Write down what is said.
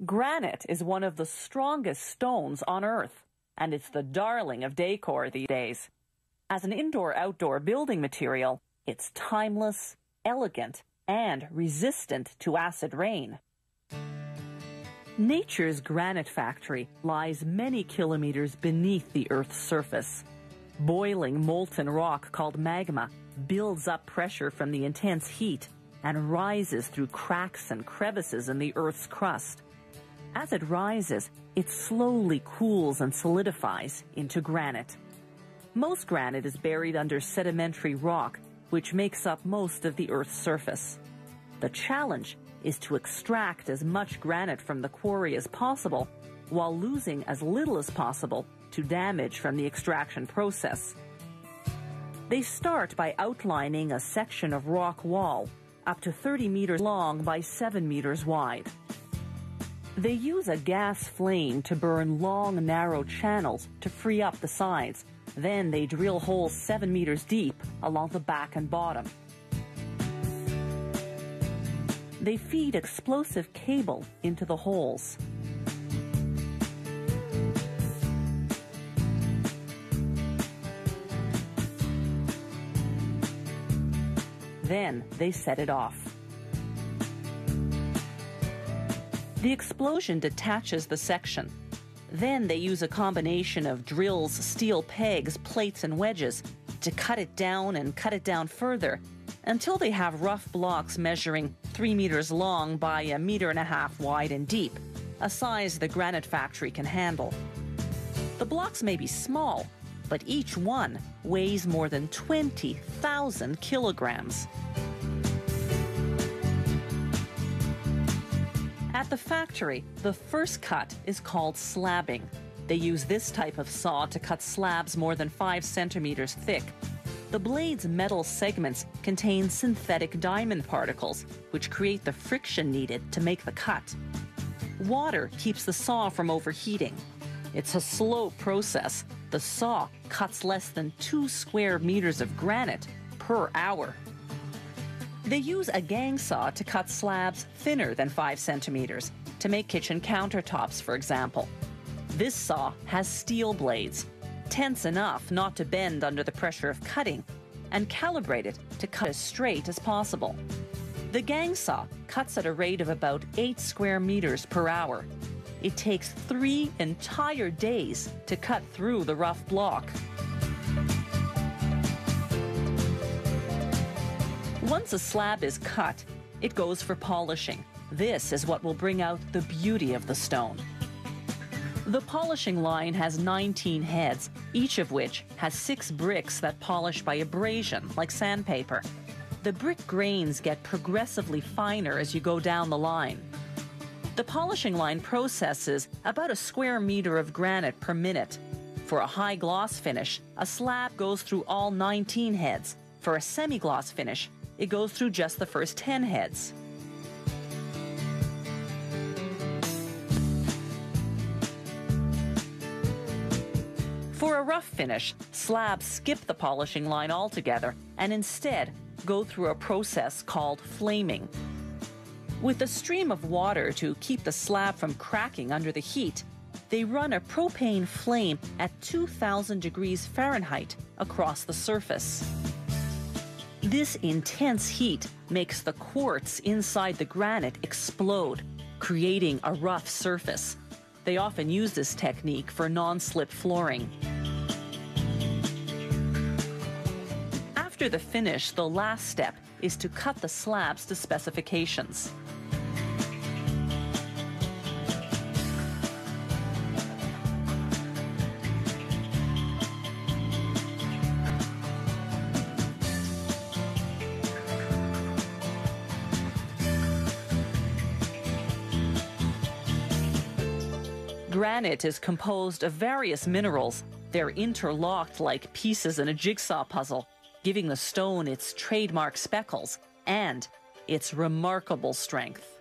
Granite is one of the strongest stones on Earth, and it's the darling of decor these days. As an indoor-outdoor building material, it's timeless, elegant, and resistant to acid rain. Nature's granite factory lies many kilometers beneath the Earth's surface. Boiling molten rock called magma builds up pressure from the intense heat and rises through cracks and crevices in the Earth's crust. As it rises, it slowly cools and solidifies into granite. Most granite is buried under sedimentary rock, which makes up most of the Earth's surface. The challenge is to extract as much granite from the quarry as possible, while losing as little as possible to damage from the extraction process. They start by outlining a section of rock wall, up to 30 meters long by 7 meters wide. They use a gas flame to burn long, narrow channels to free up the sides. Then they drill holes 7 meters deep along the back and bottom. They feed explosive cable into the holes. Then they set it off. The explosion detaches the section. Then they use a combination of drills, steel pegs, plates, and wedges to cut it down and cut it down further until they have rough blocks measuring 3 meters long by 1.5 meters wide and deep, a size the granite factory can handle. The blocks may be small, but each one weighs more than 20,000 kilograms. At the factory, the first cut is called slabbing. They use this type of saw to cut slabs more than 5 centimeters thick. The blade's metal segments contain synthetic diamond particles, which create the friction needed to make the cut. Water keeps the saw from overheating. It's a slow process. The saw cuts less than 2 square meters of granite per hour. They use a gang saw to cut slabs thinner than 5 centimeters, to make kitchen countertops, for example. This saw has steel blades, tense enough not to bend under the pressure of cutting, and calibrated to cut as straight as possible. The gang saw cuts at a rate of about 8 square meters per hour. It takes 3 entire days to cut through the rough block. Once a slab is cut, it goes for polishing. This is what will bring out the beauty of the stone. The polishing line has 19 heads, each of which has 6 bricks that polish by abrasion, like sandpaper. The brick grains get progressively finer as you go down the line. The polishing line processes about a square meter of granite per minute. For a high gloss finish, a slab goes through all 19 heads. For a semi-gloss finish, it goes through just the first 10 heads. For a rough finish, slabs skip the polishing line altogether and instead go through a process called flaming. With a stream of water to keep the slab from cracking under the heat, they run a propane flame at 2,000 degrees Fahrenheit across the surface. This intense heat makes the quartz inside the granite explode, creating a rough surface. They often use this technique for non-slip flooring. After the finish, the last step is to cut the slabs to specifications. Granite is composed of various minerals. They're interlocked like pieces in a jigsaw puzzle, giving the stone its trademark speckles and its remarkable strength.